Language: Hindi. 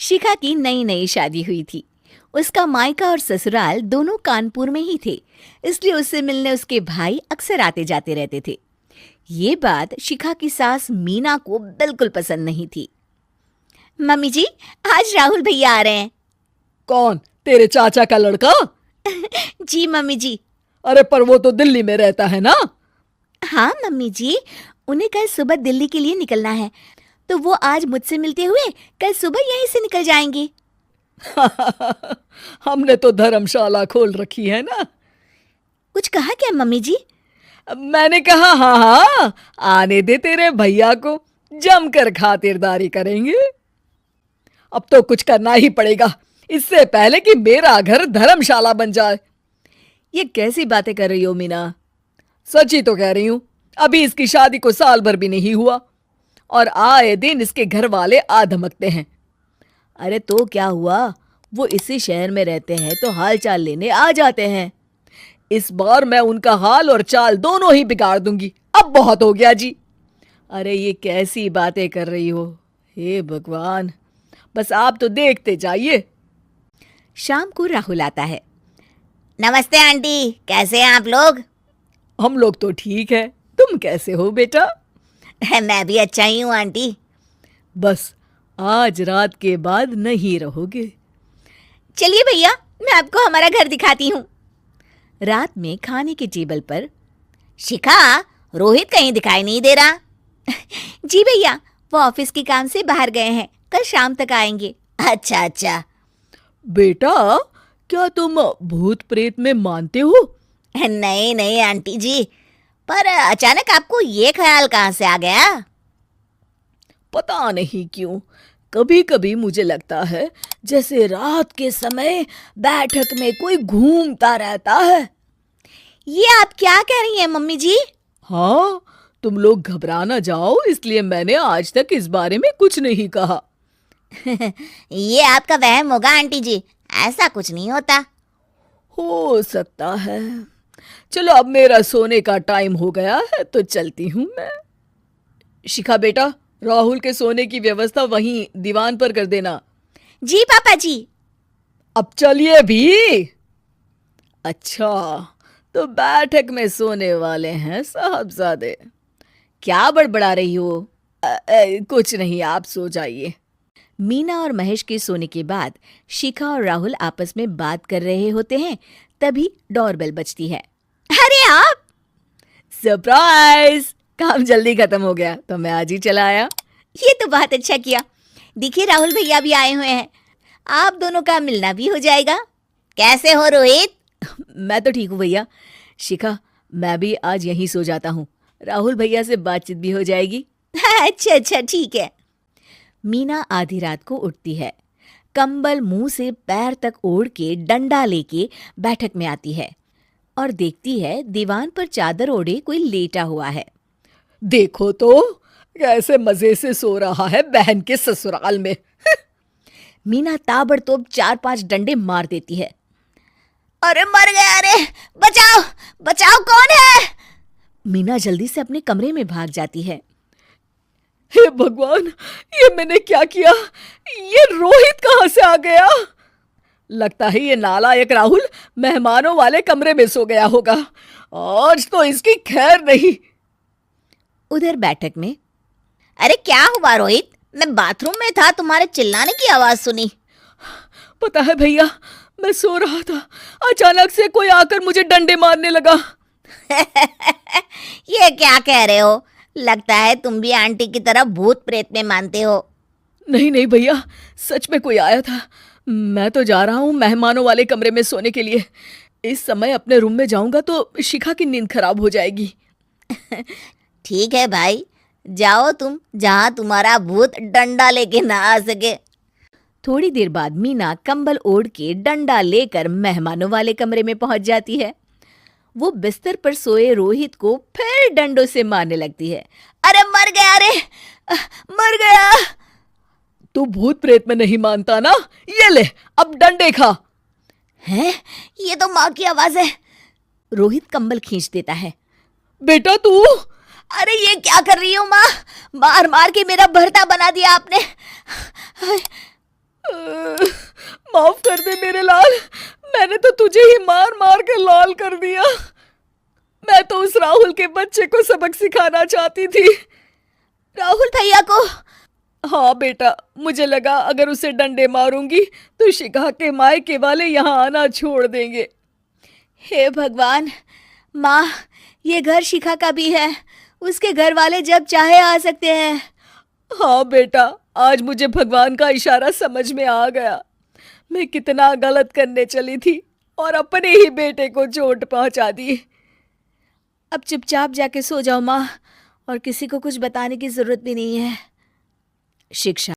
शिखा की नई नई शादी हुई थी। उसका मायका और ससुराल दोनों कानपुर में ही थे, इसलिए उससे मिलने उसके भाई अक्सर आते जाते रहते थे। ये बात शिखा की सास मीना को बिल्कुल पसंद नहीं थी। मम्मी जी, आज राहुल भैया आ रहे हैं। कौन, तेरे चाचा का लड़का? जी मम्मी जी। अरे पर वो तो दिल्ली में रहता है ना। हाँ मम्मी जी, उन्हें कल सुबह दिल्ली के लिए निकलना है, तो वो आज मुझसे मिलते हुए कल सुबह यहीं से निकल जाएंगे। हमने तो धर्मशाला खोल रखी है ना। कुछ कहा क्या मम्मी जी? मैंने कहा हाँ हाँ, आने दे तेरे भैया को, जमकर खातिरदारी करेंगे। अब तो कुछ करना ही पड़ेगा, इससे पहले कि मेरा घर धर्मशाला बन जाए। ये कैसी बातें कर रही हो मीना? सच ही तो कह रही हूं। अभी इसकी शादी को साल भर भी नहीं हुआ और आए दिन इसके घर वाले आ धमकते हैं। अरे तो क्या हुआ, वो इसी शहर में रहते हैं तो हाल चाल लेने आ जाते हैं। इस बार मैं उनका हाल और चाल दोनों ही बिगाड़ दूंगी। अब बहुत हो गया जी। अरे ये कैसी बातें कर रही हो, हे भगवान, बस आप तो देखते जाइए। शाम को राहुल आता है। नमस्ते आंटी, कैसे हैं आप लोग? हम लोग तो ठीक है, तुम कैसे हो बेटा? मैं भी अच्छा ही हूँ आंटी। बस आज रात के बाद नहीं रहोगे? चलिए भैया, मैं आपको हमारा घर दिखाती हूँ। रात में खाने के टेबल पर शिखा, रोहित कहीं दिखाई नहीं दे रहा। जी भैया, वो ऑफिस के काम से बाहर गए हैं, कल शाम तक आएंगे। अच्छा अच्छा। बेटा, क्या तुम भूत प्रेत में मानते हो? नहीं नहीं आंटी जी, पर अचानक आपको ये ख्याल कहाँ से आ गया? पता नहीं क्यों, कभी कभी मुझे लगता है जैसे रात के समय बैठक में कोई घूमता रहता है। ये आप क्या कह रही हैं मम्मी जी? हाँ, तुम लोग घबरा ना जाओ, इसलिए मैंने आज तक इस बारे में कुछ नहीं कहा। ये आपका वहम होगा आंटी जी, ऐसा कुछ नहीं होता। हो सकता है। चलो अब मेरा सोने का टाइम हो गया है तो चलती हूँ मैं। शिखा बेटा, राहुल के सोने की व्यवस्था वहीं दीवान पर कर देना। जी पापा जी। अब चलिए भी। अच्छा, तो बैठक में सोने वाले हैं साहबजादे। क्या बड़बड़ा रही हो? कुछ नहीं, आप सो जाइए। मीना और महेश के सोने के बाद शिखा और राहुल आपस में बात कर रहे होते हैं, तभी डोरबेल बजती है। अरे आप! सरप्राइज! काम जल्दी खत्म हो गया तो मैं आज ही चला आया। ये तो बहुत अच्छा किया। देखिए राहुल भैया भी आए हुए हैं, आप दोनों का मिलना भी हो जाएगा। कैसे हो रोहित? मैं तो ठीक हूँ भैया। शिखा, मैं भी आज यहीं सो जाता हूँ, राहुल भैया से बातचीत भी हो जाएगी। अच्छा अच्छा ठीक है। मीना आधी रात को उठती है, कंबल मुंह से पैर तक ओढ़ के डंडा लेके बैठक में आती है और देखती है दीवान पर चादर ओढ़े कोई लेटा हुआ है। देखो तो कैसे मजे से सो रहा है बहन के ससुराल में। मीना ताबड़तोड़ 4-5 डंडे मार देती है। अरे मर गया, अरे बचाओ बचाओ, कौन है? मीना जल्दी से अपने कमरे में भाग जाती है। हे भगवान, ये मैंने क्या किया? ये रोहित कहाँ से आ गया? लगता है ये नालायक राहुल मेहमानों वाले कमरे में सो गया होगा। आज तो इसकी खैर नहीं। उधर बैठक में, अरे क्या हुआ रोहित? मैं बाथरूम में था, तुम्हारे चिल्लाने की आवाज सुनी। पता है भैया, मैं सो रहा था, अचानक से कोई आकर मुझे डंडे मारने लगा। ये क्या कह रहे हो? लगता है तुम भी आंटी की तरह भूत प्रेत में मानते हो। नहीं नहीं भैया, सच में कोई आया था। मैं तो जा रहा हूँ मेहमानों वाले कमरे में सोने के लिए। इस समय अपने रूम में जाऊंगा तो शिखा की नींद खराब हो जाएगी। ठीक है भाई, जाओ तुम, जहां तुम्हारा भूत डंडा लेके ना आ सके। थोड़ी देर बाद मीना कंबल ओढ़ के डंडा लेकर मेहमानों वाले कमरे में पहुंच जाती है। वो बिस्तर पर सोए रोहित को फिर डंडों से मारने लगती है। अरे मर गया, अरे मर गया। तू भूत प्रेत में नहीं मानता ना? ये ले, अब डंडे खा। हैं? ये तो माँ की आवाज है। रोहित कंबल खींच देता है। बेटा तू! अरे ये क्या कर रही हो माँ? मार मार के मेरा भरता बना दिया आपने। माफ कर दे मेरे लाल, मैंने तो तुझे ही मार मार के लाल कर दिया। मैं तो उस राहुल के बच्चे को सबक सिखाना चाहती थी। राहुल भैया को? हाँ बेटा, मुझे लगा अगर उसे डंडे मारूंगी तो शिखा के मायके वाले यहाँ आना छोड़ देंगे। हे भगवान, माँ, ये घर शिखा का भी है, उसके घर वाले जब चाहे आ सकते हैं। हाँ बेटा, आज मुझे भगवान का इशारा समझ में आ गया। मैं कितना गलत करने चली थी और अपने ही बेटे को चोट पहुंचा दी। अब चुपचाप जाके सो जाओ माँ, और किसी को कुछ बताने की जरूरत भी नहीं है। शिक्षा